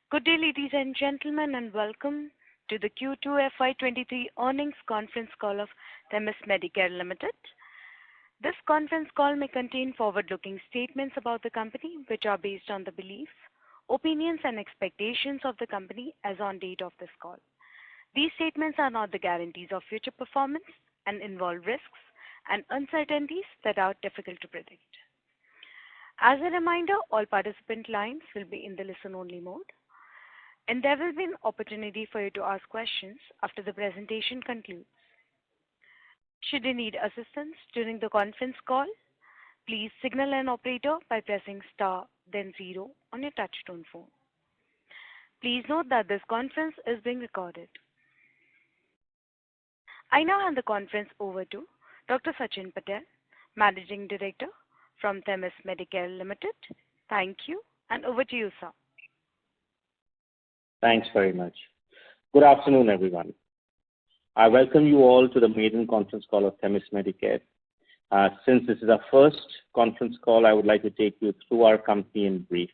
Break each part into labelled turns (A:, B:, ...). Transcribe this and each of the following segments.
A: Good day, ladies and gentlemen, and welcome to the Q2 FY23 earnings conference call of Themis Medicare Limited. This conference call may contain forward-looking statements about the company, which are based on the beliefs, opinions, and expectations of the company as on date of this call. These statements are not the guarantees of future performance and involve risks and uncertainties that are difficult to predict. As a reminder, all participant lines will be in the listen-only mode, and there will be an opportunity for you to ask questions after the presentation concludes. Should you need assistance during the conference call, please signal an operator by pressing star then 0 on your touchtone phone. Please note that this conference is being recorded. I now hand the conference over to Dr. Sachin Patel, Managing Director from Themis Medicare Limited. Thank you, and over to you, sir.
B: Thanks very much. Good afternoon, everyone. I welcome you all to the maiden conference call of Themis Medicare. Since this is our first conference call, I would like to take you through our company in brief.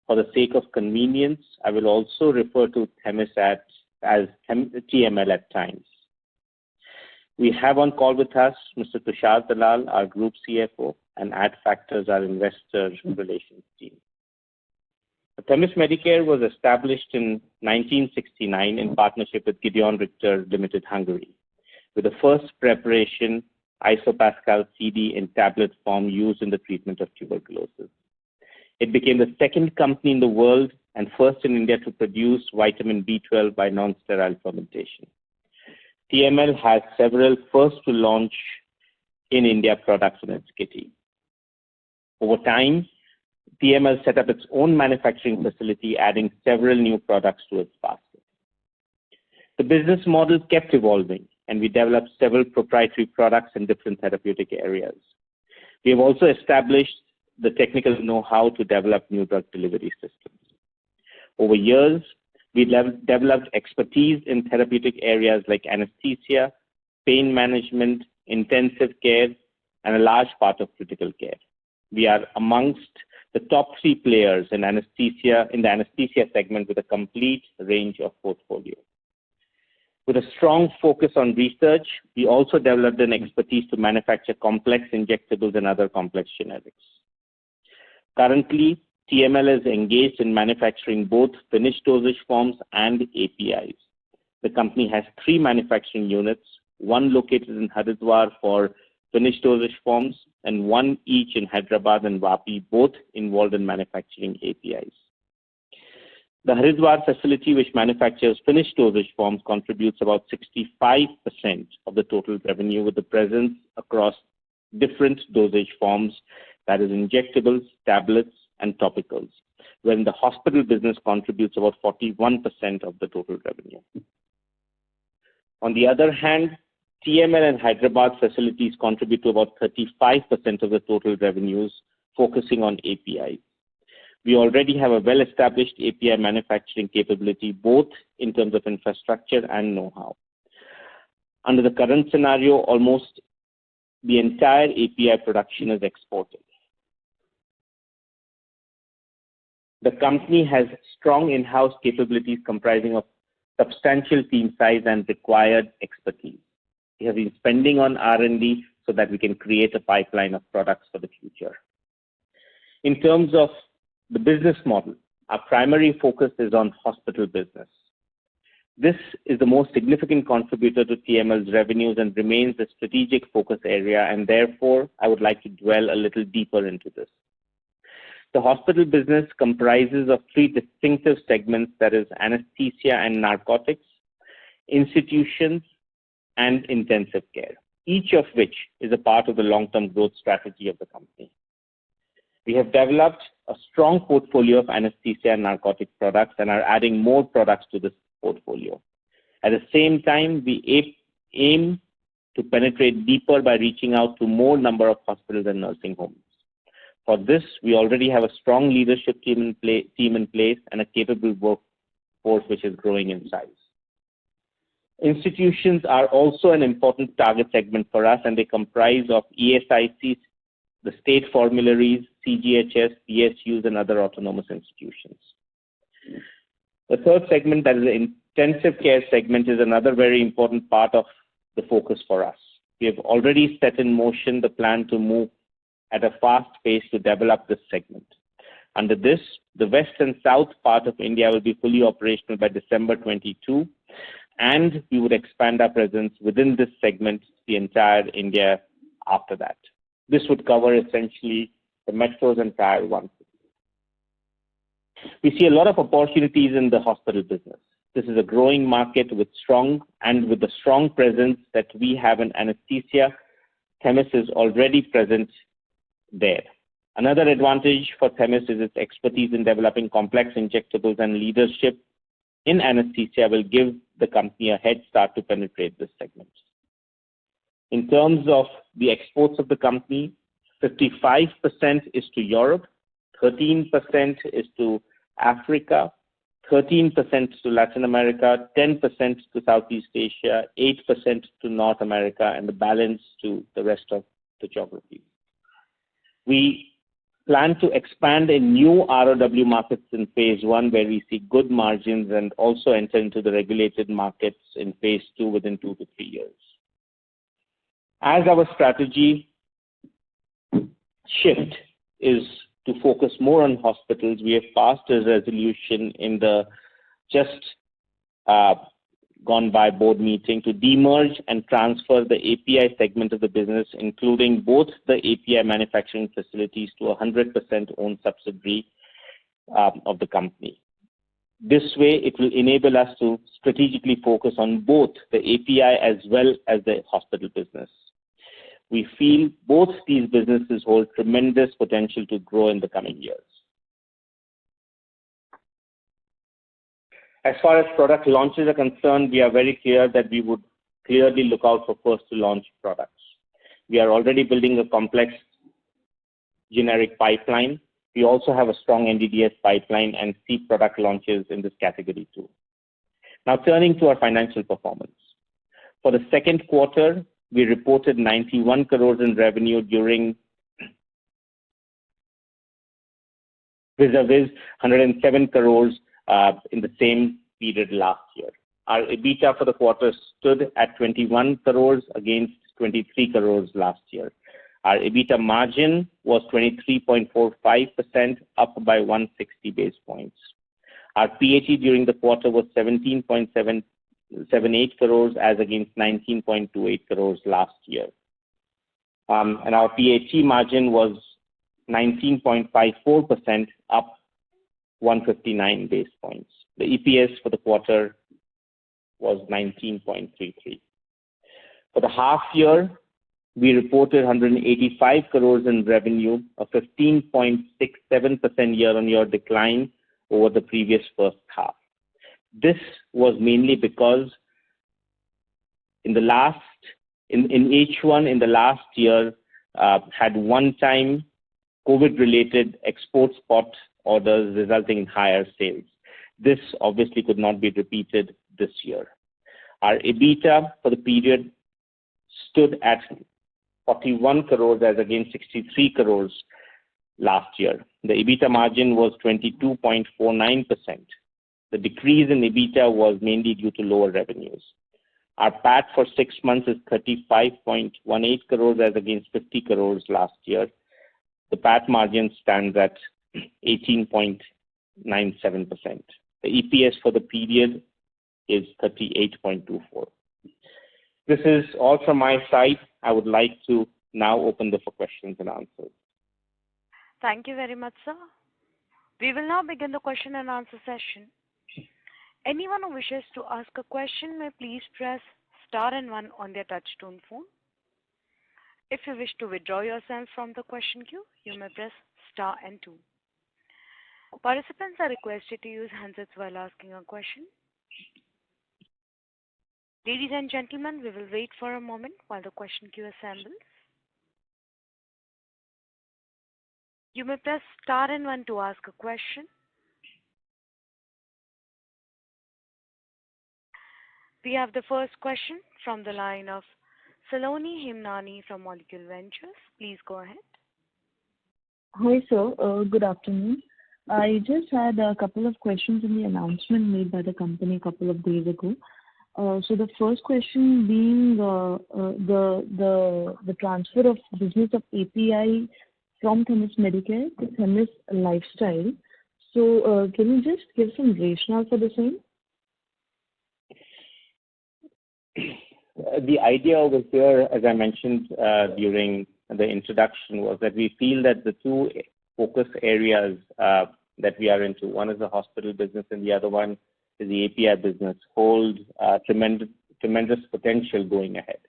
B: For the sake of convenience, I will also refer to Themis as TML at times. We have on call with us Mr. Tushar Dalal, our Group CFO, and Adfactors, our Investor Relations team. Themis Medicare was established in 1969 in partnership with Gideon Richter Limited, Hungary, with the first preparation isopascal CD in tablet form used in the treatment of tuberculosis. It became the second company in the world and first in India to produce vitamin B12 by non-sterile fermentation. TML has several first-to-launch in India products in its kitty. Over time, TML set up its own manufacturing facility, adding several new products to its basket. The business model kept evolving, and we developed several proprietary products in different therapeutic areas. We have also established the technical know-how to develop new drug delivery systems. Over years, we developed expertise in therapeutic areas like anesthesia, pain management, intensive care, and a large part of critical care. We are amongst the top 3 players in the anesthesia segment with a complete range of portfolio. With a strong focus on research, we also developed an expertise to manufacture complex injectables and other complex generics. Currently, TML is engaged in manufacturing both finished dosage forms and APIs. The company has 3 manufacturing units, one located in Haridwar for finished dosage forms and one each in Hyderabad and Vapi, both involved in manufacturing APIs. The Haridwar facility, which manufactures finished dosage forms, contributes about 65% of the total revenue, with the presence across different dosage forms, that is injectables, tablets, and topicals, when the hospital business contributes about 41% of the total revenue. On the other hand, TML and Hyderabad facilities contribute to about 35% of the total revenues, focusing on APIs. We already have a well-established API manufacturing capability, both in terms of infrastructure and know-how. Under the current scenario, almost the entire API production is exported. The company has strong in-house capabilities comprising of substantial team size and required expertise. We have been spending on R&D so that we can create a pipeline of products for the future. In terms of the business model, our primary focus is on hospital business. This is the most significant contributor to TML's revenues and remains a strategic focus area, and therefore I would like to dwell a little deeper into this. The hospital business comprises of 3 distinctive segments, that is anesthesia and narcotics, institutions, and intensive care, each of which is a part of the long-term growth strategy of the company. We have developed a strong portfolio of anesthesia and narcotic products and are adding more products to this portfolio. At the same time, we aim to penetrate deeper by reaching out to more number of hospitals and nursing homes. For this, we already have a strong leadership team in place and a capable workforce which is growing in size. Institutions are also an important target segment for us, and they comprise of ESICs, the state formularies, CGHS, PSUs, and other autonomous institutions. The third segment, that is the intensive care segment, is another very important part of the focus for us. We have already set in motion the plan to move at a fast pace to develop this segment. Under this, the west and south part of India will be fully operational by December 22, and we would expand our presence within this segment to the entire India after that. This would cover essentially the metros and tier 1. We see a lot of opportunities in the hospital business. This is a growing market with the strong presence that we have in anesthesia. Themis is already present there. Another advantage for Themis is its expertise in developing complex injectables, and leadership in anesthesia will give the company a head start to penetrate this segment. In terms of the exports of the company, 55% is to Europe, 13% is to Africa, 13% to Latin America, 10% to Southeast Asia, 8% to North America, and the balance to the rest of the geographies. We plan to expand in new ROW markets in phase 1, where we see good margins, and also enter into the regulated markets in phase 2 within 2 to 3 years. As our strategy shift is to focus more on hospitals, we have passed a resolution in the just gone by board meeting to demerge and transfer the API segment of the business, including both the API manufacturing facilities, to a 100% owned subsidiary of the company. This way, it will enable us to strategically focus on both the API as well as the hospital business. We feel both these businesses hold tremendous potential to grow in the coming years. As far as product launches are concerned, we are very clear that we would clearly look out for first to launch products. We are already building a complex generic pipeline. We also have a strong NDDS pipeline and see product launches in this category too. Now turning to our financial performance. For the second quarter, we reported 91 crores in revenue during vis-a-vis 107 crores in the same period last year. Our EBITDA for the quarter stood at 21 crores against 23 crores last year. Our EBITDA margin was 23.45%, up by 160 basis points. Our PAT during the quarter was 17.78 crores as against 19.28 crores last year. And our PAT margin was 19.54%, up 159 basis points. The EPS for the quarter was 19.33. For the half year, we reported 185 crores in revenue, a 15.67% year-on-year decline over the previous first half. This was mainly because in H1 in the last year had one-time COVID-related export spot orders resulting in higher sales. This obviously could not be repeated this year. Our EBITDA for the period stood at 41 crores as against 63 crores last year. The EBITDA margin was 22.49%. The decrease in EBITDA was mainly due to lower revenues. Our PAT for 6 months is 35.18 crores as against 50 crores last year. The PAT margin stands at 18.97%. The EPS for the period is 38.24. This is all from my side. I would like to now open the for questions and answers.
A: Thank you very much, sir. We will now begin the question and answer session. Anyone who wishes to ask a question may please press star and 1 on their touchtone phone. If you wish to withdraw yourself from the question queue, you may press star and 2. Participants are requested to use handsets while asking a question. Ladies and gentlemen, we will wait for a moment while the question queue assembles. You may press star and 1 to ask a question. We have the first question from the line of Saloni Himnani from Molecule Ventures. Please go ahead.
C: Hi, sir. Good afternoon. I just had a couple of questions in the announcement made by the company a couple of days ago. So the first question being the transfer of business of API from Themis Medicare to Themis Lifestyle. So can you just give some rationale for the same?
B: The idea over here, as I mentioned during the introduction, was that we feel that the two focus areas that we are into, one is the hospital business and the other one is the API business, hold tremendous potential going ahead.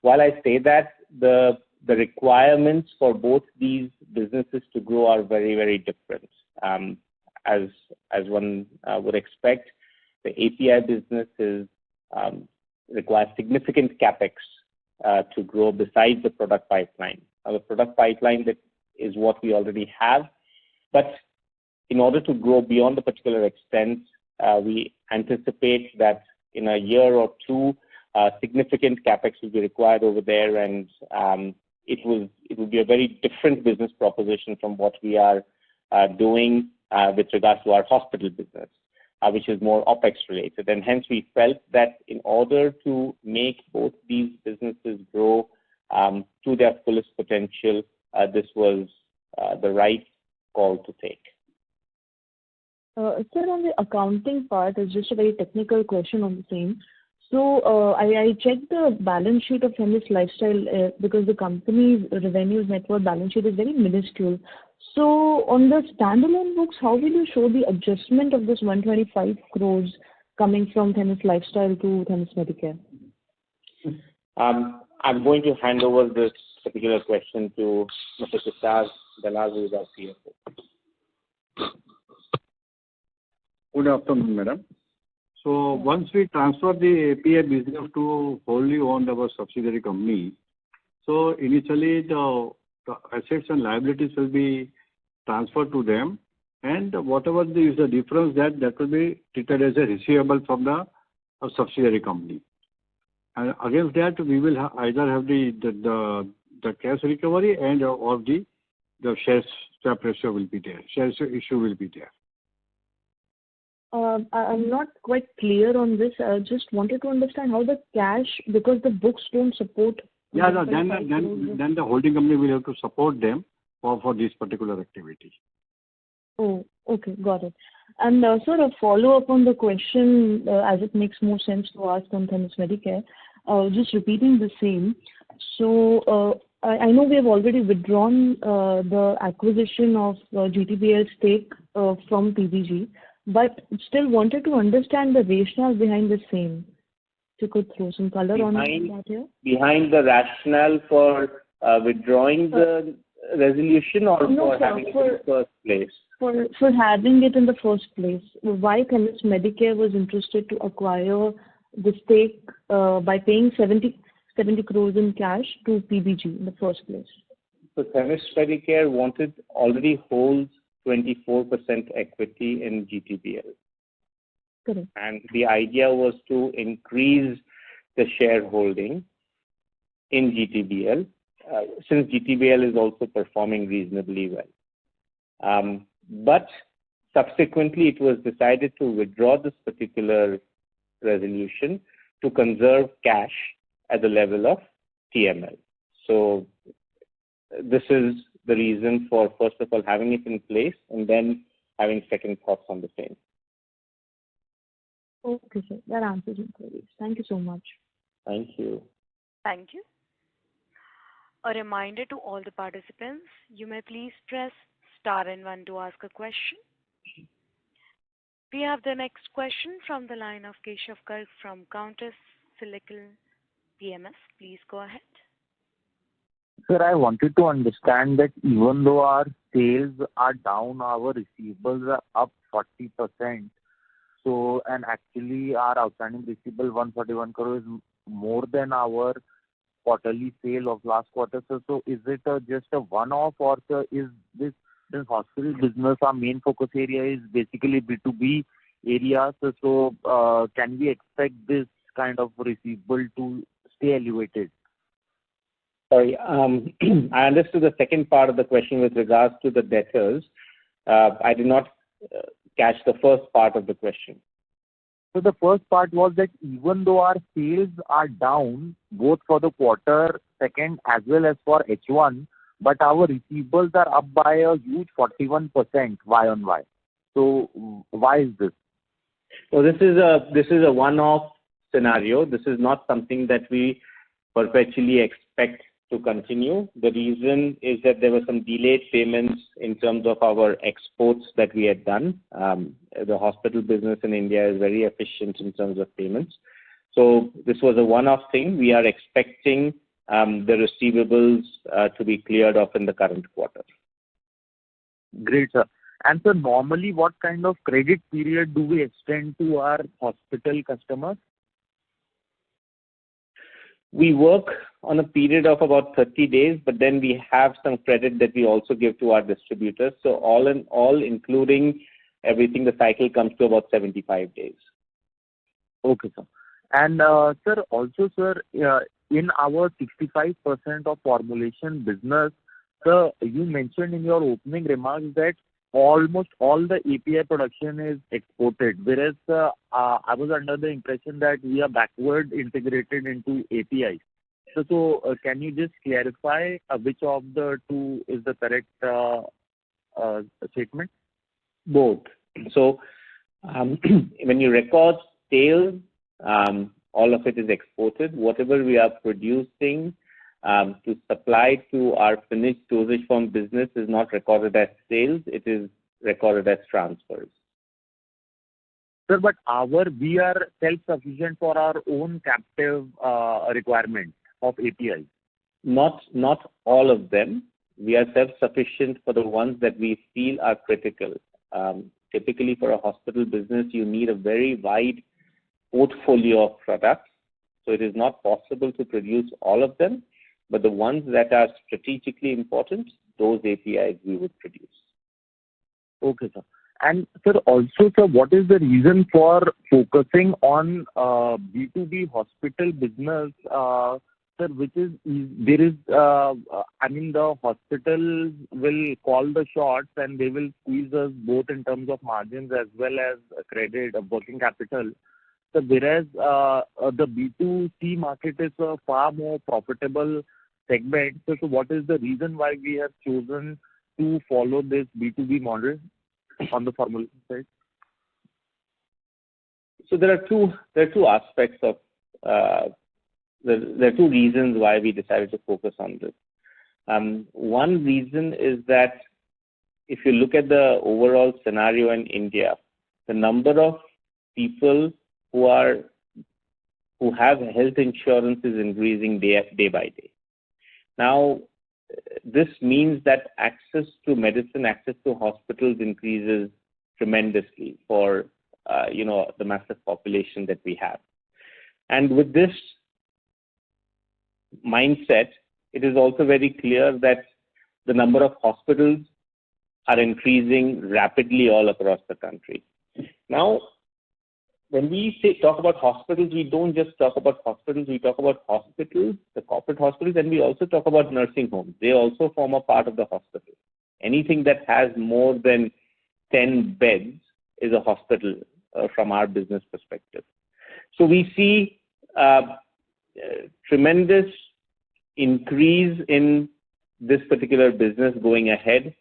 B: While I say that, the requirements for both these businesses to grow are very, very different. As one would expect, the API business requires significant capex to grow besides the product pipeline. The product pipeline that is what we already have, but in order to grow beyond the particular extent, we anticipate that in a year or two, significant capex will be required over there, and it will be a very different business proposition from what we are doing with regards to our hospital business, which is more OPEX related. And hence we felt that in order to make both these businesses grow to their fullest potential, this was the right call to take.
C: Sir, on the accounting part, it's just a very technical question on the same. So I checked the balance sheet of Themis Lifestyle because the company's revenues network balance sheet is very minuscule. So on the standalone books, how will you show the adjustment of this 125 crores coming from Themis Lifestyle to Themis Medicare?
B: I'm going to hand over this particular question to Mr. Tushar Dalal, who is our CFO.
D: Good afternoon, madam. So once we transfer the API business to wholly owned our subsidiary company, so initially the assets and liabilities will be transferred to them, and whatever is the difference that will be treated as a receivable from the subsidiary company. And against that, we will either have the cash recovery and or the shares swap ratio will be there. Shares issue will be there.
C: I'm not quite clear on this. I just wanted to understand how the cash, because the books don't support.
D: Yeah, no, then the holding company will have to support them for this particular activity.
C: Oh, okay, got it. And sort of follow up on the question, as it makes more sense to ask on Themis Medicare, just repeating the same. So I know we have already withdrawn the acquisition of GTBL stake from PBG, but still wanted to understand the rationale behind the same. If you could throw some color on that here.
B: Behind the rationale for withdrawing the resolution, or for having it in the first place?
C: For having it in the first place. Why Themis Medicare was interested to acquire the stake by paying 70 crores in cash to PBG in the first place?
B: So Themis Medicare already holds 24% equity in GTBL.
C: Correct.
B: And the idea was to increase the shareholding in GTBL, since GTBL is also performing reasonably well. But subsequently, it was decided to withdraw this particular resolution to conserve cash at the level of TML. So this is the reason for, first of all, having it in place and then having second thoughts on the same.
C: Okay, sir. That answers my queries. Thank you so much.
B: Thank you.
A: Thank you. A reminder to all the participants, you may please press star and 1 to ask a question. We have the next question from the line of Keshav Garg from Countess Silicon PMS. Please go ahead.
E: Sir, I wanted to understand that even though our sales are down, our receivables are up 40%. So, and actually our outstanding receivable 141 crore is more than our quarterly sale of last quarter. So is it just a one-off, or is this hospital business, our main focus area is basically B2B area? So can we expect this kind of receivable to stay elevated?
B: Sorry, I understood the second part of the question with regards to the debtors. I did not catch the first part of the question.
E: So the first part was that even though our sales are down both for the quarter second as well as for H1, but our receivables are up by a huge 41% Y on Y. So why is this?
B: So this is a one-off scenario. This is not something that we perpetually expect to continue. The reason is that there were some delayed payments in terms of our exports that we had done. The hospital business in India is very efficient in terms of payments. So this was a one-off thing. We are expecting the receivables to be cleared off in the current quarter.
E: Great, sir. And so normally what kind of credit period do we extend to our hospital customers?
B: We work on a period of about 30 days, but then we have some credit that we also give to our distributors. So all in all, including everything, the cycle comes to about 75 days.
E: Okay, sir. And sir, also, sir, in our 65% of formulation business, sir, you mentioned in your opening remarks that almost all the API production is exported, whereas I was under the impression that we are backward integrated into API. So can you just clarify which of the two is the correct statement?
B: Both. So when you record sales, all of it is exported. Whatever we are producing to supply to our finished dosage form business is not recorded as sales, it is recorded as transfers.
E: Sir, but we are self-sufficient for our own captive requirement of APIs.
B: Not all of them. We are self-sufficient for the ones that we feel are critical. Typically for a hospital business, you need a very wide portfolio of products. So it is not possible to produce all of them. But the ones that are strategically important, those APIs we would produce.
E: Okay, sir. And sir, also, sir, what is the reason for focusing on B2B hospital business, sir, which is, there is, I mean, the hospitals will call the shots and they will squeeze us both in terms of margins as well as credit, working capital. So whereas the B2C market is a far more profitable segment. So what is the reason why we have chosen to follow this B2B model on the formulation side?
B: So there are two aspects of there are two reasons why we decided to focus on this. One reason is that if you look at the overall scenario in India, the number of people who have health insurance is increasing day by day. Now, this means that access to medicine, access to hospitals increases tremendously for the massive population that we have. And with this mindset, it is also very clear that the number of hospitals are increasing rapidly all across the country. Now, when we talk about hospitals, we don't just talk about hospitals, we talk about hospitals, the corporate hospitals, and we also talk about nursing homes. They also form a part of the hospital. Anything that has more than 10 beds is a hospital from our business perspective. So we see tremendous increase in this particular business going ahead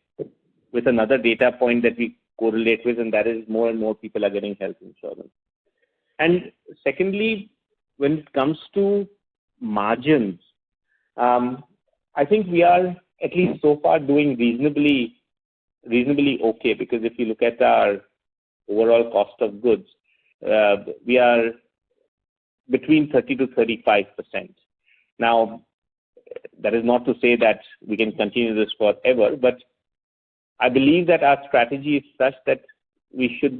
B: with another data point that we correlate with, and that is more and more people are getting health insurance. And secondly, when it comes to margins, I think we are at least so far doing reasonably okay, because if you look at our overall cost of goods, we are between 30 to 35%. Now, that is not to say that we can continue this forever, but I believe that our strategy is such that we should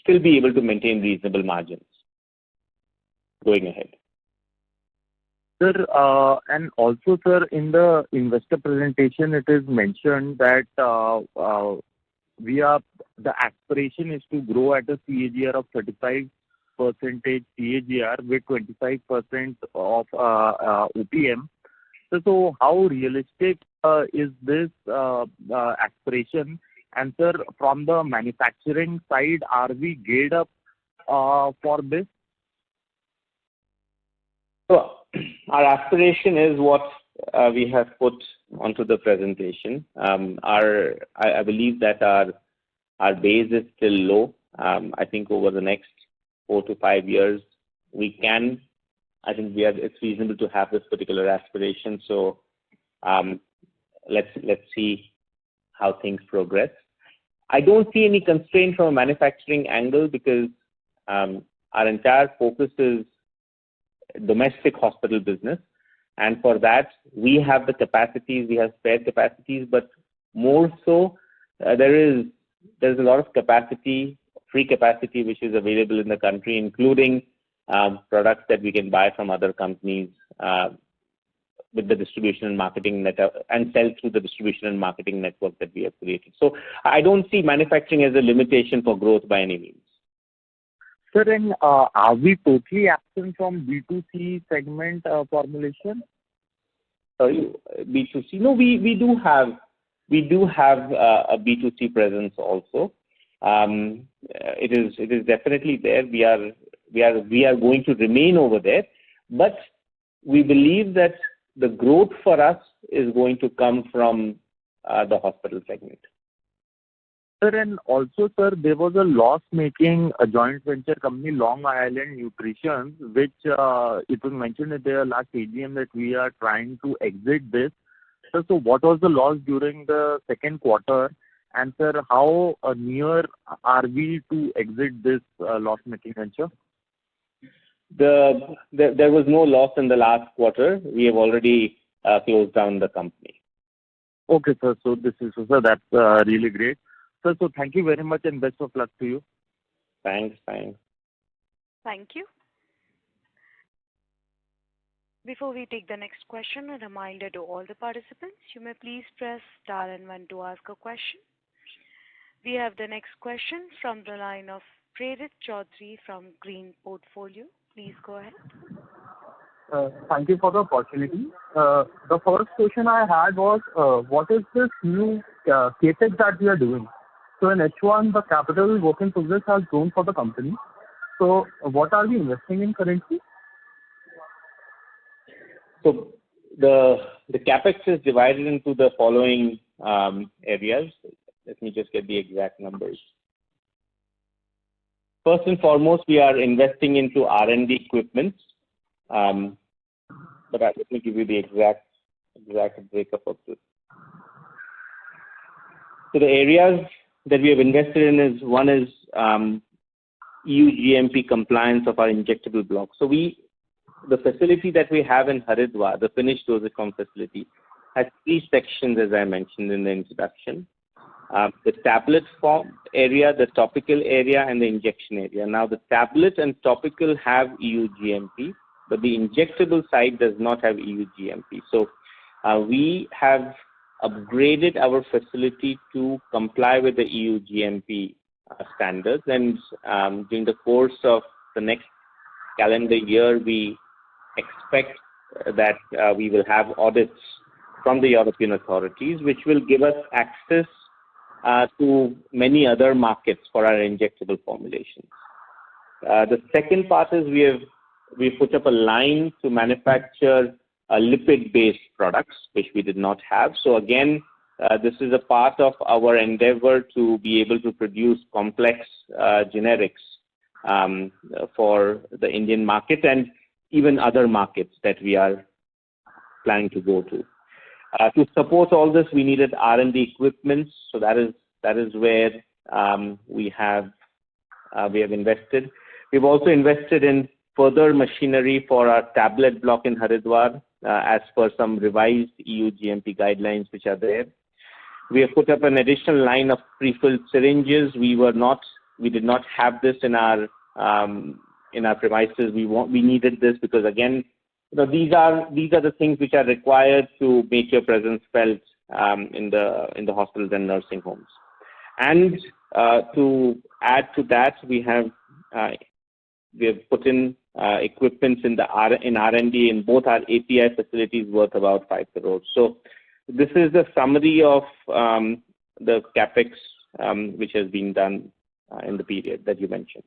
B: still be able to maintain reasonable margins going ahead.
E: Sir, and also, sir, in the investor presentation, it is mentioned that the aspiration is to grow at a CAGR of 35% CAGR with 25% of OPM. So how realistic is this aspiration? And sir, from the manufacturing side, are we geared up for this?
B: So our aspiration is what we have put onto the presentation. I believe that our base is still low. I think over the next 4 to 5 years, it's reasonable to have this particular aspiration. So let's see how things progress. I don't see any constraint from a manufacturing angle because our entire focus is domestic hospital business, and for that we have the capacities, we have spare capacities, but more so there's a lot of capacity, free capacity, which is available in the country, including products that we can buy from other companies with the distribution and marketing network, and sell through the distribution and marketing network that we have created. So I don't see manufacturing as a limitation for growth by any means.
E: Sir, and are we totally absent from B2C segment formulation?
B: Sorry, B2C? No, we do have a B2C presence also. It is definitely there. We are going to remain over there, but we believe that the growth for us is going to come from the hospital segment.
E: Sir, and also, sir, there was a loss-making joint venture company, Long Island Nutrition, which it was mentioned at the last AGM that we are trying to exit this. Sir, so what was the loss during the second quarter? And sir, how near are we to exit this loss-making venture?
B: There was no loss in the last quarter. We have already closed down the company.
E: Okay, sir. So that's really great. Sir, so thank you very much and best of luck to you.
B: Thanks.
A: Thank you. Before we take the next question, a reminder to all the participants, you may please press star and 1 to ask a question. We have the next question from the line of Prerit Chaudhary from Green Portfolio. Please go ahead.
F: Thank you for the opportunity. The first question I had was, what is this new capex that we are doing? So in H1, the capital work in progress has grown for the company. So what are we investing in currently?
B: So the capex is divided into the following areas. Let me just get the exact numbers. First and foremost, we are investing into R&D equipment. But let me give you the exact breakup of this. So the areas that we have invested in is one is EU GMP compliance of our injectable block. So the facility that we have in Haridwar, the finished dosage form facility, has 3 sections, as I mentioned in the introduction. The tablet form area, the topical area, and the injection area. Now, the tablet and topical have EU GMP, but the injectable side does not have EU GMP. So we have upgraded our facility to comply with the EU GMP standards, and during the course of the next calendar year, we expect that we will have audits from the European authorities, which will give us access to many other markets for our injectable formulations. The second part is we put up a line to manufacture lipid-based products, which we did not have. So again, this is a part of our endeavor to be able to produce complex generics for the Indian market and even other markets that we are planning to go to. To support all this, we needed R&D equipment, so that is where we have invested. We've also invested in further machinery for our tablet block in Haridwar, as per some revised EU GMP guidelines which are there. We have put up an additional line of pre-filled syringes. We did not have this in our premises. We needed this because again, these are the things which are required to make your presence felt in the hospitals and nursing homes. And to add to that, we have put in equipment in R&D in both our API facilities worth about 5 crores. So this is the summary of the capex which has been done in the period that you mentioned.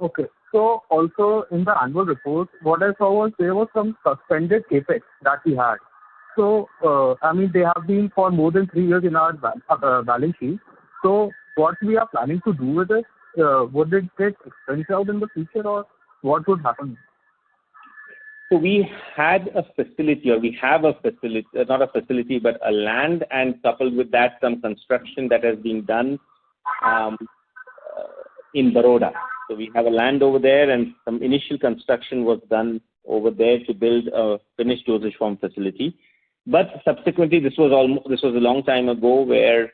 F: Okay. So also in the annual report, what I saw was there was some suspended capex that we had. So, they have been for more than 3 years in our balance sheet. So what we are planning to do with it, would it get expensed out in the future, or what would happen?
B: So we had a facility, or we have a facility, not a facility, but a land, and coupled with that, some construction that has been done in Baroda. So we have a land over there, and some initial construction was done over there to build a finished dosage form facility. But subsequently, this was a long time ago, where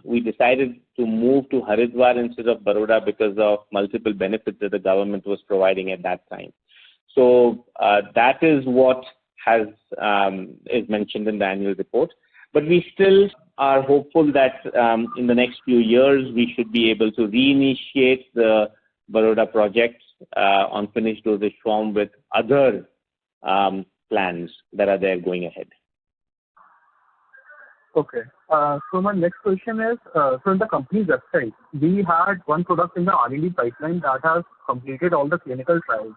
B: we decided to move to Haridwar instead of Baroda because of multiple benefits that the government was providing at that time. So that is what is mentioned in the annual report. But we still are hopeful that in the next few years, we should be able to reinitiate the Baroda project on finished dosage form with other plans that are there going ahead.
F: Okay. So my next question is, so in the company's website, we had one product in the R&D pipeline that has completed all the clinical trials.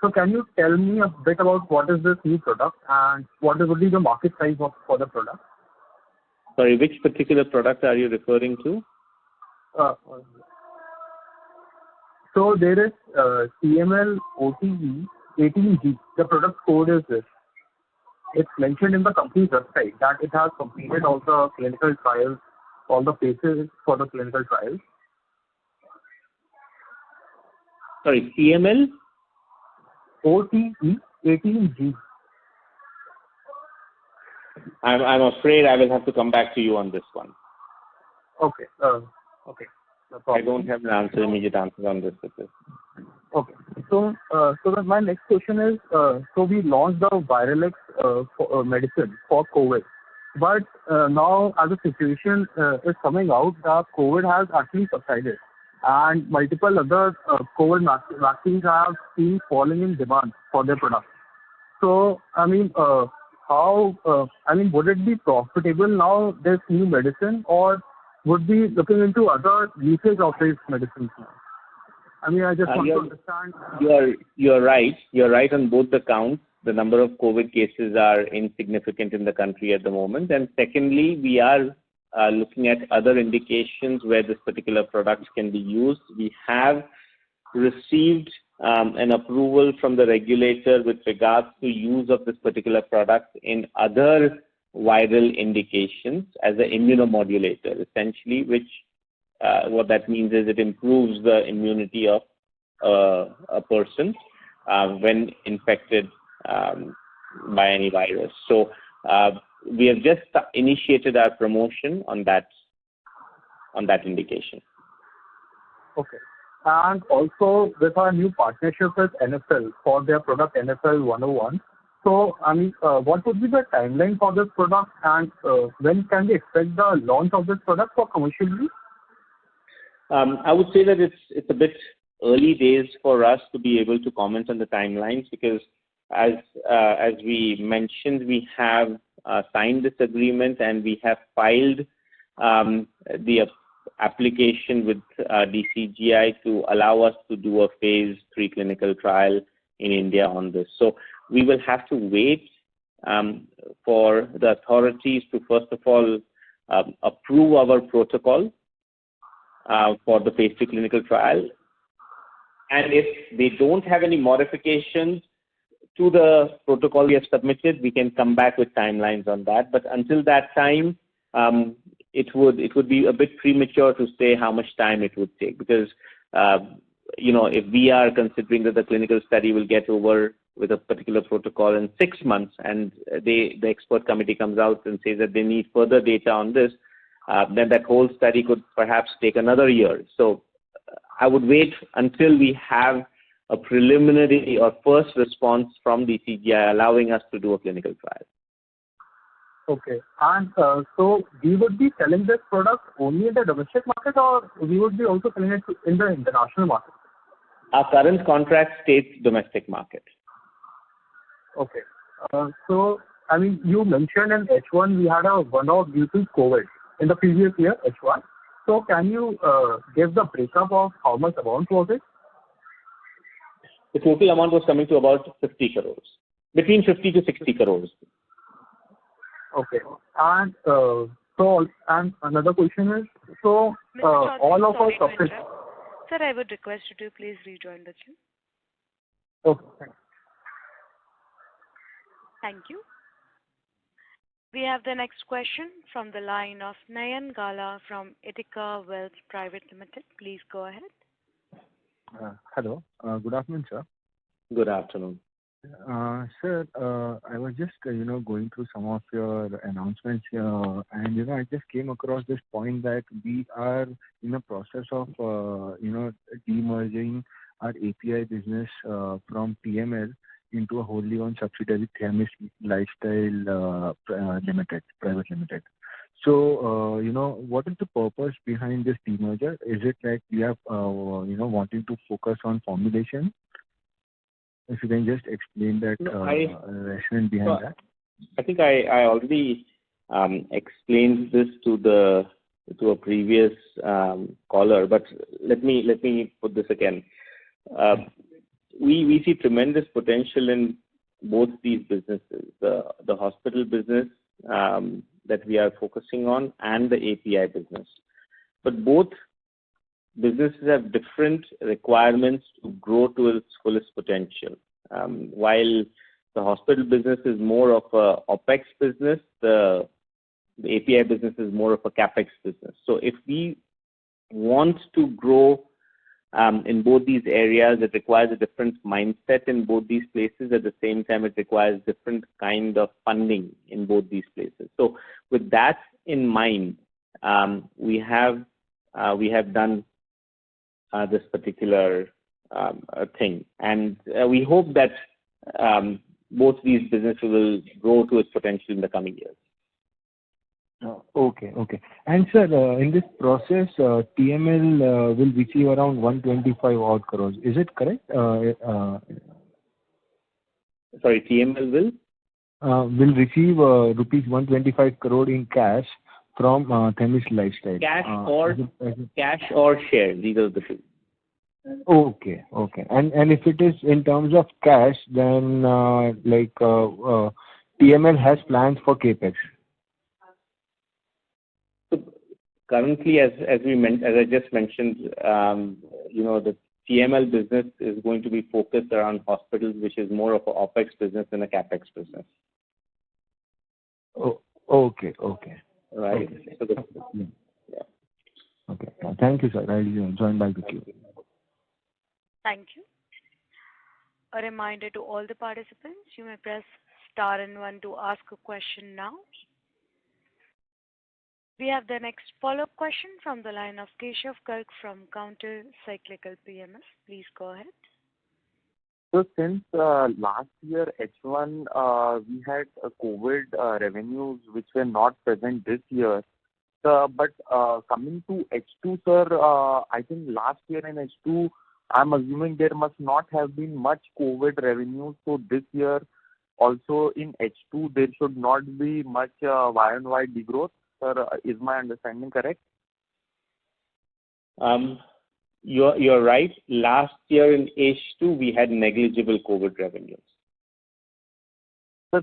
F: So can you tell me a bit about what is this new product and what would be the market size for the product?
B: Sorry, which particular product are you referring to?
F: So there is TML OTE 18G. The product code is this. It's mentioned in the company's website that it has completed all the clinical trials, all the phases for the clinical trials.
B: Sorry, TML?
F: OTE 18G.
B: I'm afraid I will have to come back to you on this one.
F: Okay. Okay. No problem.
B: I don't have an immediate answer on this.
F: Okay. So then my next question is, so we launched the Viralex medicine for COVID, but now as the situation is coming out, the COVID has actually subsided, and multiple other COVID vaccines have been falling in demand for their products. So, would it be profitable now, this new medicine, or would be looking into other usage of these medicines now? I just want to understand.
B: You're right. You're right on both the counts. The number of COVID cases are insignificant in the country at the moment. And secondly, we are looking at other indications where this particular product can be used. We have received an approval from the regulator with regards to use of this particular product in other viral indications as an immunomodulator, essentially, which what that means is it improves the immunity of a person when infected by any virus. So we have just initiated our promotion on that indication.
F: Okay. And also with our new partnership with NFL for their product NFL 101. So, what would be the timeline for this product, and when can we expect the launch of this product for commercial use?
B: I would say that it's a bit early days for us to be able to comment on the timelines, because as we mentioned, we have signed this agreement and we have filed the application with DCGI to allow us to do a phase 3 clinical trial in India on this. So we will have to wait for the authorities to first of all approve our protocol for the phase 3 clinical trial. And if they don't have any modifications to the protocol we have submitted, we can come back with timelines on that. But until that time, it would be a bit premature to say how much time it would take, because if we are considering that the clinical study will get over with a particular protocol in 6 months, and the expert committee comes out and says that they need further data on this, then that whole study could perhaps take another year. So I would wait until we have a preliminary or first response from DCGI allowing us to do a clinical trial.
F: Okay. And so we would be selling this product only in the domestic market, or we would be also selling it in the international market?
B: Our current contract states domestic market.
F: Okay. So, I mean, you mentioned in H1 we had a one-off due to COVID in the previous year, H1. So can you give the breakup of how much amount was it?
B: The total amount was coming to about 50 crores, between 50 to 60 crores.
F: Okay. And and another question is, so
A: Mr. Chaudhary,
F: all of our
A: sorry to
F: subsidiaries.
A: interrupt. Sir, I would request you to please rejoin the queue.
F: Okay. Thanks.
A: Thank you. We have the next question from the line of Nayan Gala from Ithaca Wealth Private Limited. Please go ahead.
G: Hello. Good afternoon, sir.
B: Good afternoon.
G: Sir, I was just, going through some of your announcements here, and, I just came across this point that we are in a process of, demerging our API business from TML into a wholly owned subsidiary, Themis Lifestyle Private Limited. So, what is the purpose behind this demerger? Is it like we have, wanting to focus on formulation? If you can just explain that rationale behind that.
B: I think I already explained this to a previous caller, but let me put this again. We see tremendous potential in both these businesses, the hospital business that we are focusing on and the API business. But both businesses have different requirements to grow to its fullest potential. While the hospital business is more of a OPEX business, the API business is more of a CAPEX business. So if we want to grow in both these areas, it requires a different mindset in both these places. At the same time, it requires different kind of funding in both these places. So with that in mind, we have done this particular thing, and we hope that both these businesses will grow to its potential in the coming years.
G: Okay. And sir, in this process, TML will receive around 125 odd crores. Is it correct?
B: Sorry, TML
G: will receive rupees 125 crore in cash from Themis Lifestyle.
B: Cash or share. These are the two.
G: Okay. And if it is in terms of cash, then TML has plans for CAPEX.
B: So currently, as I just mentioned, the TML business is going to be focused around hospitals, which is more of an OPEX business than a CAPEX business.
G: Oh, okay.
B: Right.
G: Okay.
B: So
G: Yeah. Okay. Thank you, sir. I'll join back the queue.
A: Thank you. A reminder to all the participants, you may press star and 1 to ask a question now. We have the next follow-up question from the line of Keshav Garg from Counter Cyclical PMS. Please go ahead.
E: So since last year H1 we had COVID revenues which were not present this year. But coming to H2, sir, I think last year in H2, I'm assuming there must not have been much COVID revenue. So this year also in H2 there should not be much Y-on-Y degrowth. Sir, is my understanding correct?
B: You're right. Last year in H2 we had negligible COVID revenues.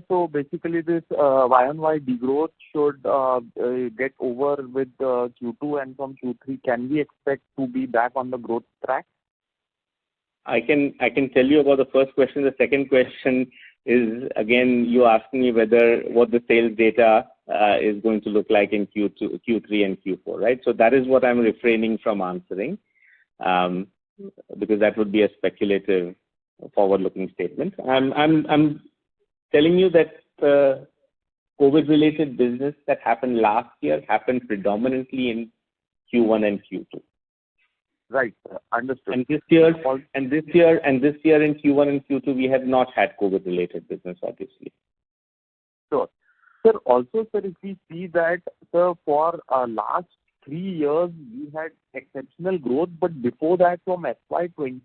E: So basically this Y-on-Y degrowth should get over with Q2, and from Q3 can we expect to be back on the growth track?
B: I can tell you about the first question. The second question is, again, you asking me what the sales data is going to look like in Q2, Q3 and Q4, right? So that is what I'm refraining from answering, because that would be a speculative, forward-looking statement. I'm telling you that the COVID-related business that happened last year happened predominantly in Q1 and Q2.
E: Right, understood.
B: And this year in Q1 and Q2 we have not had COVID-related business, obviously.
E: Sure. Sir, also, sir, if we see that, sir, for last 3 years we had exceptional growth, but before that, from FY11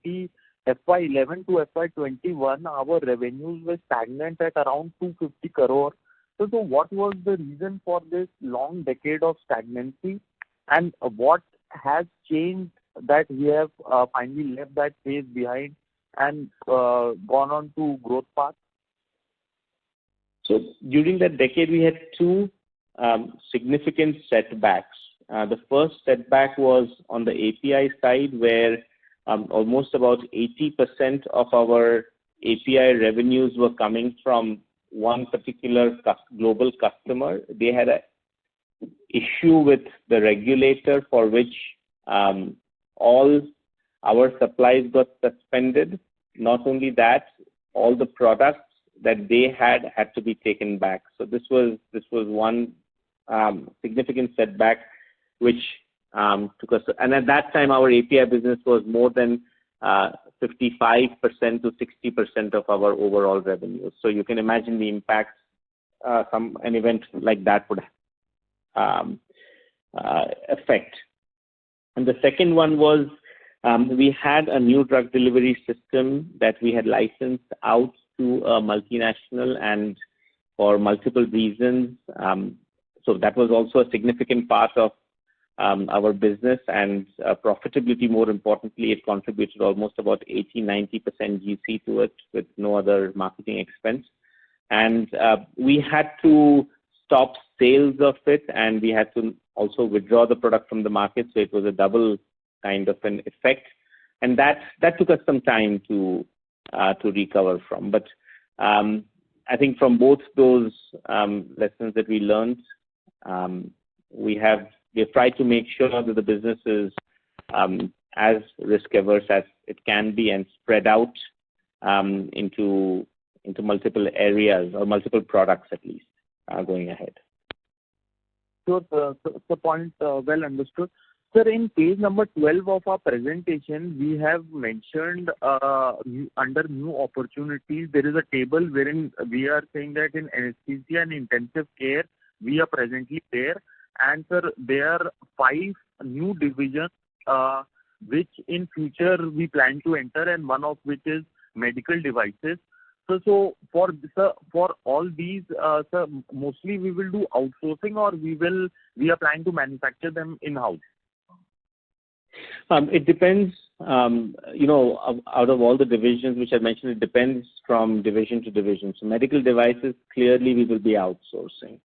E: to FY21, our revenues were stagnant at around 250 crore, So what was the reason for this long decade of stagnancy, and what has changed that we have finally left that phase behind and gone on to growth path?
B: So during that decade, we had two significant setbacks. The first setback was on the API side, where almost about 80% of our API revenues were coming from one particular global customer. They had an issue with the regulator for which all our supplies got suspended. Not only that, all the products that they had to be taken back. So this was one significant setback which took us. And at that time, our API business was more than 55% to 60% of our overall revenue. So you can imagine the impact an event like that would affect. And the second one was we had a new drug delivery system that we had licensed out to a multinational, and for multiple reasons. So that was also a significant part of our business, and profitability, more importantly, it contributed almost about 80-90% GC to it with no other marketing expense. And we had to stop sales of it, and we had to also withdraw the product from the market. So it was a double kind of an effect. And that took us some time to recover from. But I think from both those lessons that we learned, we have tried to make sure that the business is as risk averse as it can be and spread out into multiple areas or multiple products at least going ahead.
E: Sure, sir. So the point well understood. Sir, in page number 12 of our presentation, we have mentioned under new opportunities, there is a table wherein we are saying that in anesthesia and intensive care, we are presently there. And sir, there are 5 new divisions which in future we plan to enter, and one of which is medical devices. So for all these, sir, mostly we will do outsourcing, or we are planning to manufacture them in-house?
B: It depends, out of all the divisions which I mentioned, it depends from division to division. So medical devices, clearly we will be outsourcing.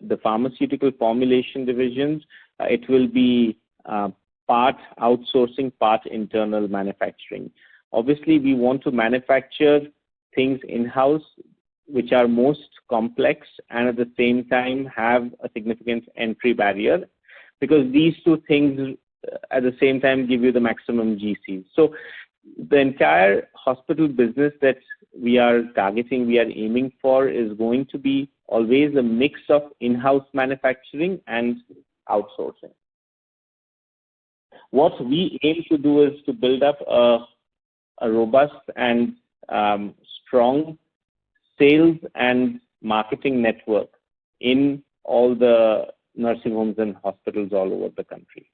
B: The pharmaceutical formulation divisions, it will be part outsourcing, part internal manufacturing. Obviously, we want to manufacture things in-house which are most complex and at the same time have a significant entry barrier, because these two things at the same time give you the maximum GC. So the entire hospital business that we are targeting, we are aiming for, is going to be always a mix of in-house manufacturing and outsourcing. What we aim to do is to build up a robust and strong sales and marketing network in all the nursing homes and hospitals all over the country.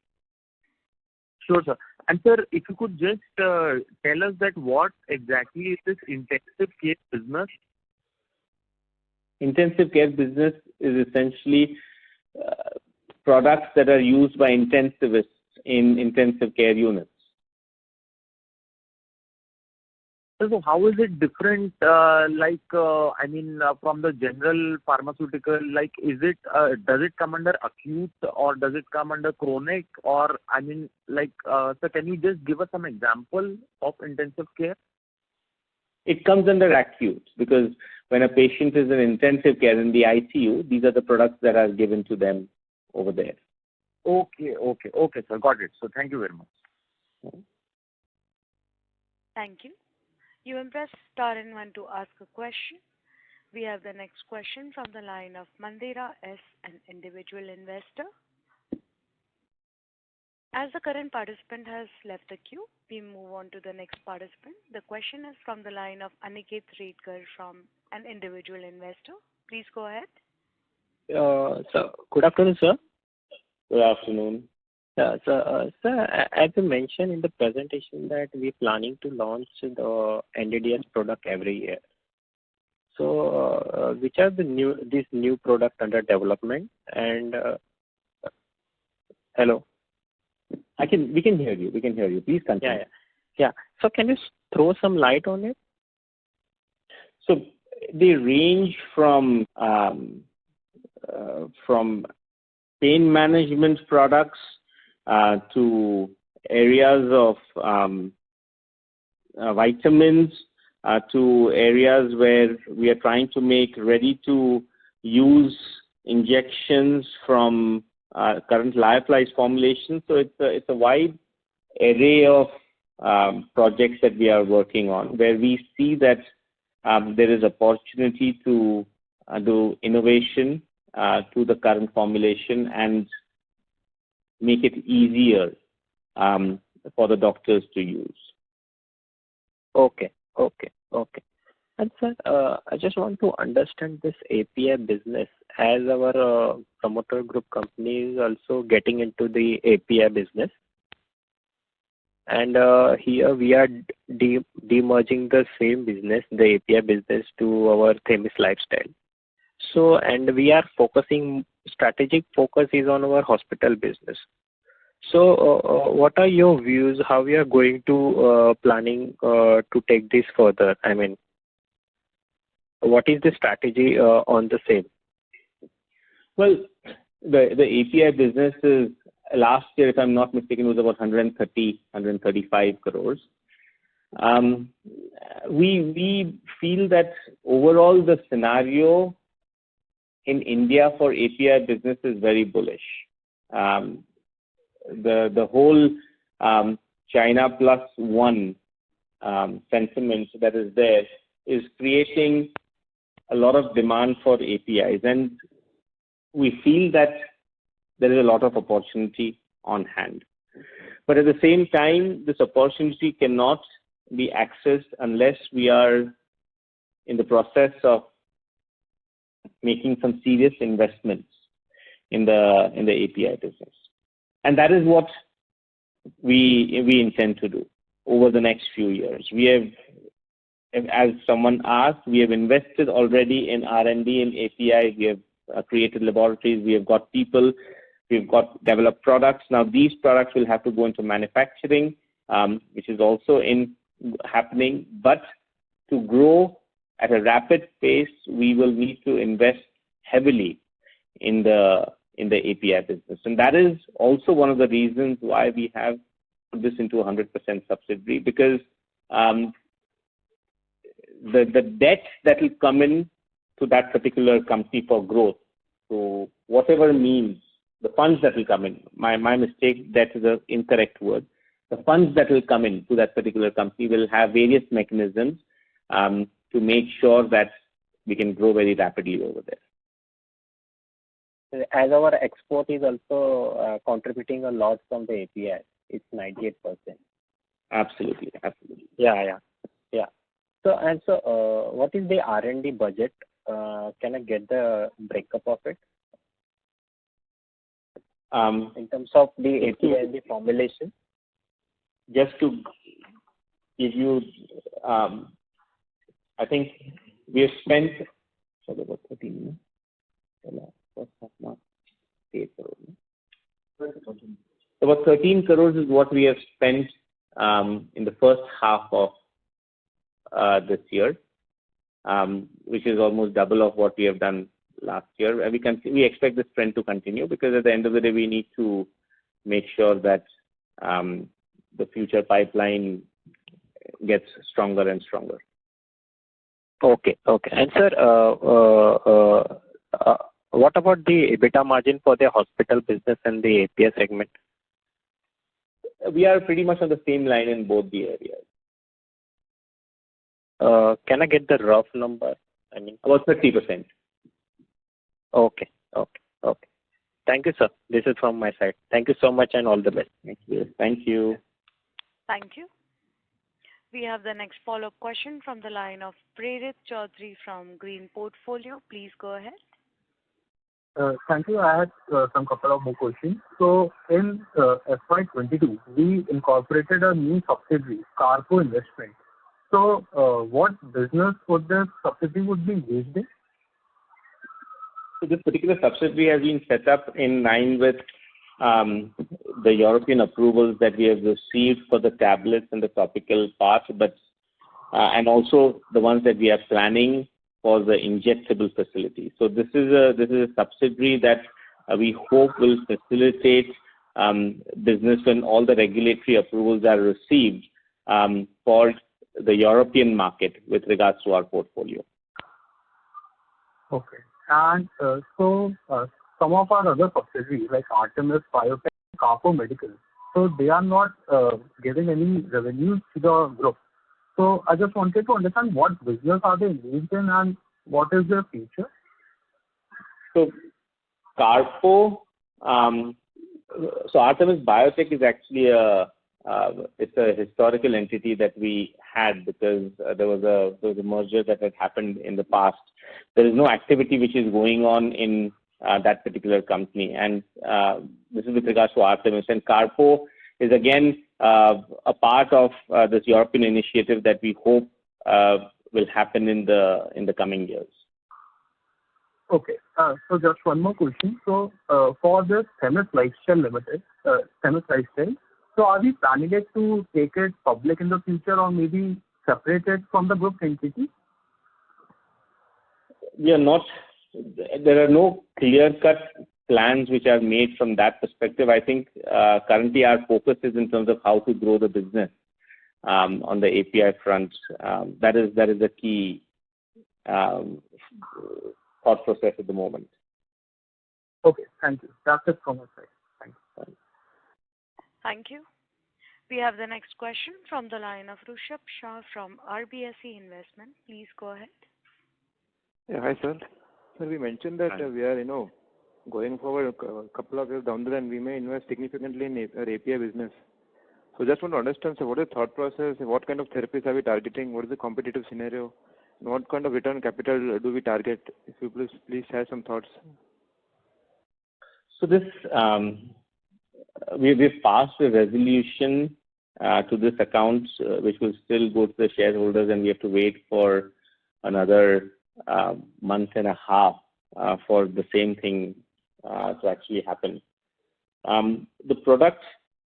E: Sure, sir. And sir, if you could just tell us that what exactly is this intensive care business?
B: Intensive care business is essentially products that are used by intensivists in intensive care units.
E: So how is it different, from the general pharmaceutical? Like, does it come under acute, or does it come under chronic? Or, sir, can you just give us some example of intensive care?
B: It comes under acute, because when a patient is in intensive care in the ICU, these are the products that are given to them over there.
E: Okay, sir. Got it. So thank you very much.
A: Thank you. You may press star and 1 to ask a question. We have the next question from the line of Mandira S., an individual investor. As the current participant has left the queue, we move on to the next participant. The question is from the line of Aniket Redkar from an individual investor. Please go ahead.
H: Sir, good afternoon, sir.
B: Good afternoon.
H: Sir, as you mentioned in the presentation that we're planning to launch the NDDS product every year. So, which are these new product under development? And hello.
B: We can hear you. We can hear you. Please continue.
H: Yeah. So can you throw some light on it?
B: So they range from pain management products to areas of vitamins to areas where we are trying to make ready-to-use injections from current lyophilized formulations. So it's a wide array of projects that we are working on, where we see that there is opportunity to do innovation to the current formulation and make it easier for the doctors to use.
H: Okay. And sir, I just want to understand this API business, as our promoter group company is also getting into the API business. And here we are demerging the same business, the API business, to our Themis lifestyle. So, and we are strategic focus is on our hospital business. So, what are your views? How we are going to planning to take this further? I mean, what is the strategy on the same?
B: Well, the API business is, last year, if I'm not mistaken, was about 135 crores. We feel that overall the scenario in India for API business is very bullish. The whole China plus one sentiment that is there is creating a lot of demand for APIs, and we feel that there is a lot of opportunity on hand. But at the same time, this opportunity cannot be accessed unless we are in the process of making some serious investments in the API business. And that is what we intend to do over the next few years. We have, as someone asked, we have invested already in R&D in API. We have created laboratories. We have got people. We've got developed products. Now these products will have to go into manufacturing, which is also happening. But to grow at a rapid pace, we will need to invest heavily in the API business. And that is also one of the reasons why we have put this into 100% subsidiary, because the debt that will come in to that particular company for growth, so whatever means, the funds that will come in, my mistake, that is the incorrect word. The funds that will come in to that particular company will have various mechanisms to make sure that we can grow very rapidly over there.
H: As our export is also contributing a lot from the API, it's 98%.
B: Absolutely.
H: Yeah. So, what is the R&D budget? Can I get the breakup of it? In terms of the API and the formulation?
B: Just to give you, I think we have spent about 13 About 13 crores is what we have spent in the first half of this year, which is almost double of what we have done last year. And we expect this trend to continue, because at the end of the day, we need to make sure that the future pipeline gets stronger and stronger.
H: Okay. And sir, what about the EBITDA margin for the hospital business and the API segment?
B: We are pretty much on the same line in both the areas.
H: Can I get the rough number? I mean,
B: about 30%.
H: Okay. Thank you, sir. This is from my side. Thank you so much, and all the best.
B: Thank you.
A: Thank you. We have the next follow-up question from the line of Prerit Chaudhary from Green Portfolio. Please go ahead.
F: Thank you. I had some couple of more questions. So in FY22, we incorporated a new subsidiary, Carco Investment. So, what business would this subsidiary would be engaged in?
B: So this particular subsidiary has been set up in line with the European approvals that we have received for the tablets and the topical part, but and also the ones that we are planning for the injectable facility. So this is a subsidiary that we hope will facilitate business when all the regulatory approvals are received for the European market with regards to our portfolio.
F: Okay. And some of our other subsidiaries like Artemis Biotech, Carpo Medical, so they are not giving any revenues to the group. So I just wanted to understand what business are they engaged in and what is their future?
B: So Carpo, so Artemis Biotech is actually it's a historical entity that we had because there was a merger that had happened in the past. There is no activity which is going on in that particular company, and this is with regards to Artemis. And Carpo is again a part of this European initiative that we hope will happen in the coming years.
F: Okay. So just one more question. So for this Themis Lifestyle Limited, Themis Lifestyle, so are we planning it to take it public in the future or maybe separate it from the group entity?
B: We are not. There are no clear-cut plans which are made from that perspective. I think currently our focus is in terms of how to grow the business on the API front. That is the key thought process at the moment.
F: Okay, thank you. That's it from my side. Thank you.
A: Thank you. We have the next question from the line of Rushabh Shah from RBSE Investment. Please go ahead.
I: Yeah, hi sir. Sir, we mentioned that we are, going forward a couple of years down the line, we may invest significantly in our API business. So just want to understand, sir, what is the thought process? What kind of therapies are we targeting? What is the competitive scenario? And what kind of return on capital do we target? If you please share some thoughts.
B: So this we've passed a resolution to this account, which will still go to the shareholders, and we have to wait for another month and a half for the same thing to actually happen. The product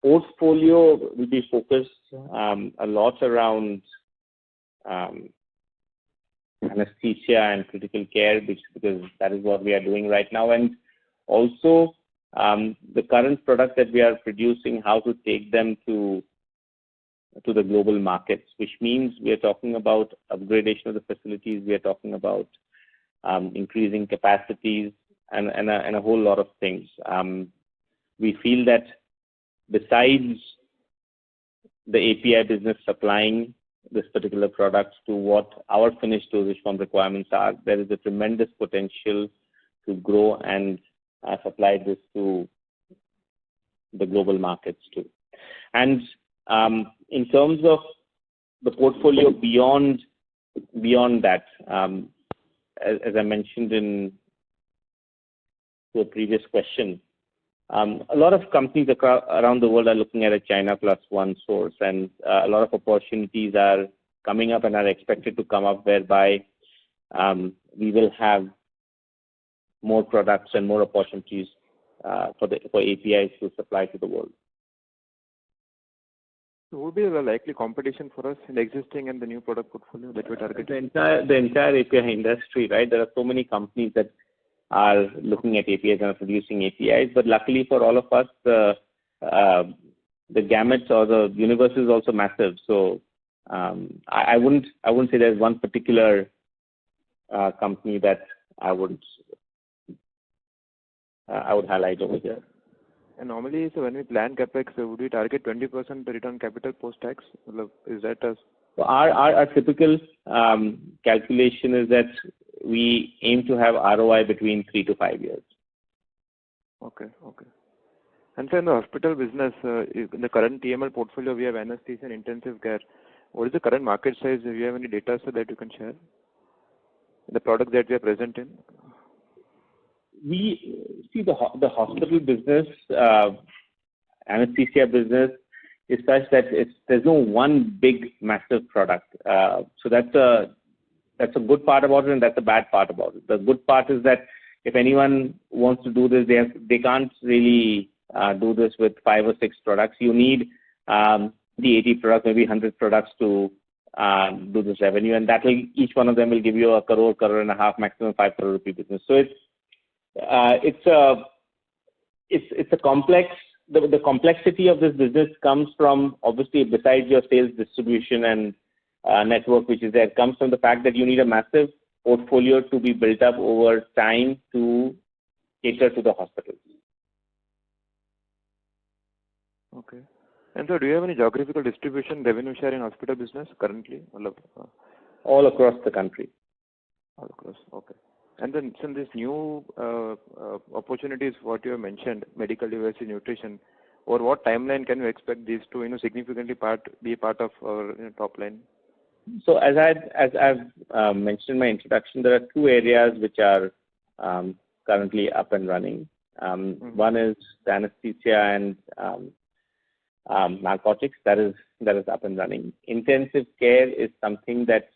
B: portfolio will be focused a lot around anesthesia and critical care, because that is what we are doing right now, and also the current product that we are producing, how to take them to the global markets, which means we are talking about upgradation of the facilities, we are talking about increasing capacities and a whole lot of things. We feel that besides the API business supplying this particular product to what our finished dosage form requirements are, there is a tremendous potential to grow and supply this to the global markets too. And in terms of the portfolio beyond that, as I mentioned in the previous question, a lot of companies around the world are looking at a China plus one source, and a lot of opportunities are coming up and are expected to come up, whereby we will have more products and more opportunities for APIs to supply to the world.
I: So would be the likely competition for us in the existing and the new product portfolio that we're targeting?
B: The entire API industry, right? There are so many companies that are looking at APIs and are producing APIs, but luckily for all of us, the gamut or the universe is also massive. So I wouldn't say there's one particular company that I would highlight over here.
I: And normally, so when we plan capex, would we target 20% return capital post tax? Is that us?
B: So our typical calculation is that we aim to have ROI between 3 to 5 years.
I: Okay. And so in the hospital business, in the current TML portfolio, we have anesthesia and intensive care. What is the current market size? Do you have any data so that you can share? The product that we are present in?
B: We see the hospital business, anesthesia business is such that there's no one big massive product. So that's a good part about it, and that's a bad part about it. The good part is that if anyone wants to do this, they can't really do this with 5 or 6 products. You need the 80 products, maybe 100 products to do this revenue, and each one of them will give you a crore and a half, maximum 5 crore rupee business. So it's a complex. The complexity of this business comes from, obviously, besides your sales distribution and network, which is there, comes from the fact that you need a massive portfolio to be built up over time to cater to the hospitals.
I: Okay. And so, do you have any geographical distribution revenue share in hospital business currently?
B: All across the country.
I: All across. Okay. And then, since these new opportunities, what you have mentioned, medical device, nutrition, or what timeline can we expect these to, significantly be part of our top line?
B: So, as I've mentioned in my introduction, there are 2 areas which are currently up and running. One is the anesthesia and narcotics. That is up and running. Intensive care is something that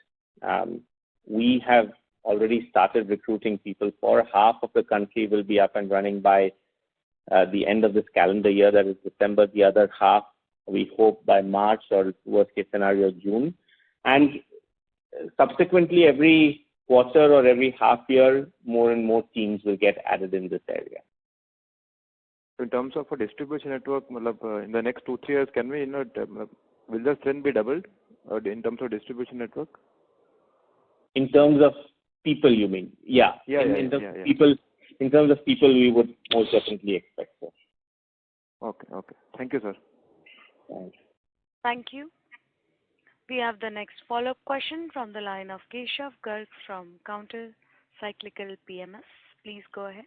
B: we have already started recruiting people for. Half of the country will be up and running by the end of this calendar year, that is December. The other half, we hope, by March, or worst case scenario, June. And subsequently, every quarter or every half year, more and more teams will get added in this area.
I: In terms of a distribution network, in the next 2-3 years, can we, will the strength be doubled in terms of distribution network?
B: In terms of people, you mean? Yeah. In terms of people, we would most definitely expect so.
I: Okay. Thank you, sir.
B: Thanks.
A: Thank you. We have the next follow-up question from the line of Keshav Garg from Counter Cyclical PMS. Please go ahead.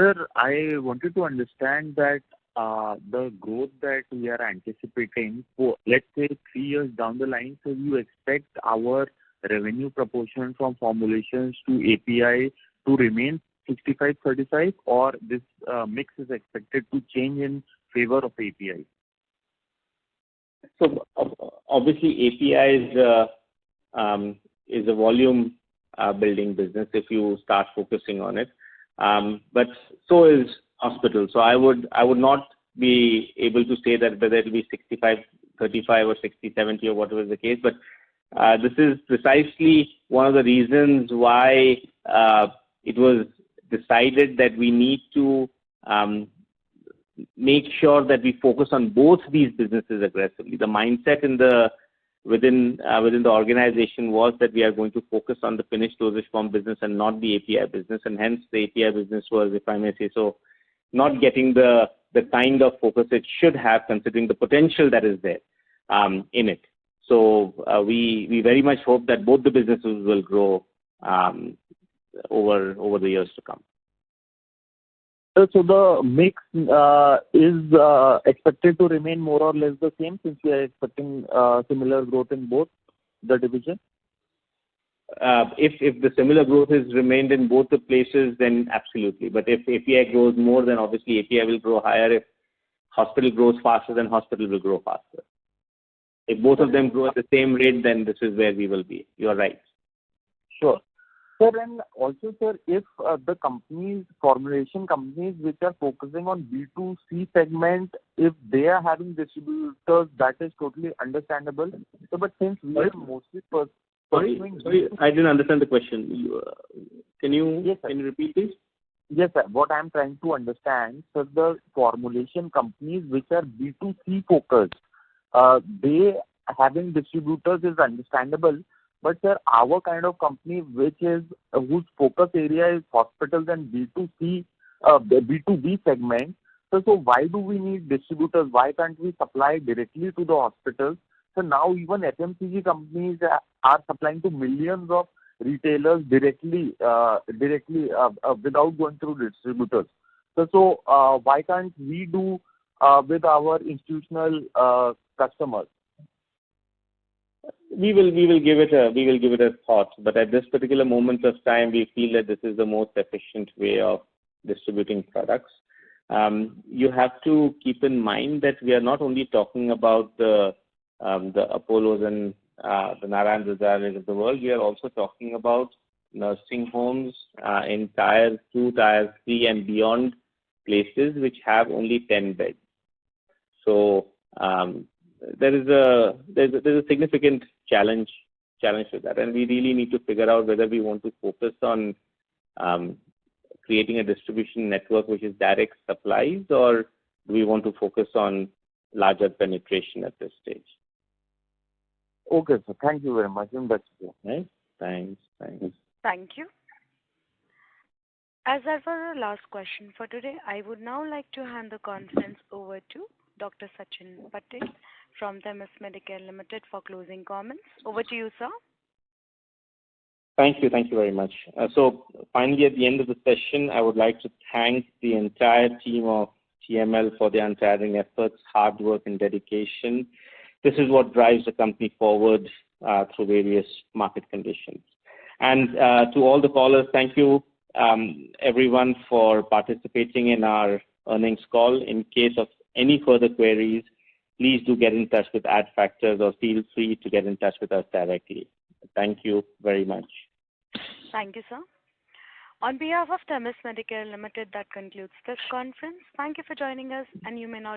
E: Sir, I wanted to understand that the growth that we are anticipating for, let's say, 3 years down the line, so you expect our revenue proportion from formulations to API to remain 65-35, or this mix is expected to change in favor of API?
B: So obviously API is a volume building business if you start focusing on it. But so is hospital. So I would not be able to say that whether it will be 65-35 or 60-70 or whatever is the case. But this is precisely one of the reasons why it was decided that we need to make sure that we focus on both these businesses aggressively. The mindset within the organization was that we are going to focus on the finished dosage form business and not the API business, and hence the API business was, if I may say so, not getting the kind of focus it should have, considering the potential that is there in it. So we very much hope that both the businesses will grow over the years to come.
E: So the mix is expected to remain more or less the same, since we are expecting similar growth in both the division?
B: If the similar growth has remained in both the places, then absolutely. But if API grows more, then obviously API will grow higher. If hospital grows faster, then hospital will grow faster. If both of them grow at the same rate, then this is where we will be. You are right.
E: Sure. Sir, and also, sir, if the formulation companies which are focusing on B2C segment, if they are having distributors, that is totally understandable. So, but since we are mostly
B: Sorry, I didn't understand the question. Can you repeat this?
E: Yes, sir. What I'm trying to understand, so the formulation companies which are B2C focused, they having distributors is understandable. But sir, our kind of company whose focus area is hospitals and B2C, B2B segment, so why do we need distributors? Why can't we supply directly to the hospitals? So now even FMCG companies are supplying to millions of retailers directly without going through distributors. So why can't we do with our institutional customers?
B: We will give it a thought, but at this particular moment of time, we feel that this is the most efficient way of distributing products. you have to keep in mind that we are not only talking about the Apollos and the Narayan Rajaris of the world. We are also talking about nursing homes in tier 2, tier 3, and beyond places which have only 10 beds. So there's a significant challenge with that, and we really need to figure out whether we want to focus on creating a distribution network which is direct supplies, or do we want to focus on larger penetration at this stage?
E: Okay, sir. Thank you very much. And that's it.
B: Right? Thanks.
A: Thank you. As that was our last question for today, I would now like to hand the conference over to Dr. Sachin Patel from Themis Medicare Limited for closing comments. Over to you, sir.
B: Thank you very much. So finally, at the end of the session, I would like to thank the entire team of TML for their untiring efforts, hard work, and dedication. This is what drives the company forward through various market conditions. And to all the callers, thank you, everyone, for participating in our earnings call. In case of any further queries, please do get in touch with Adfactors or feel free to get in touch with us directly. Thank you very much.
A: Thank you, sir. On behalf of Themis Medicare Limited, that concludes this conference. Thank you for joining us, and you may now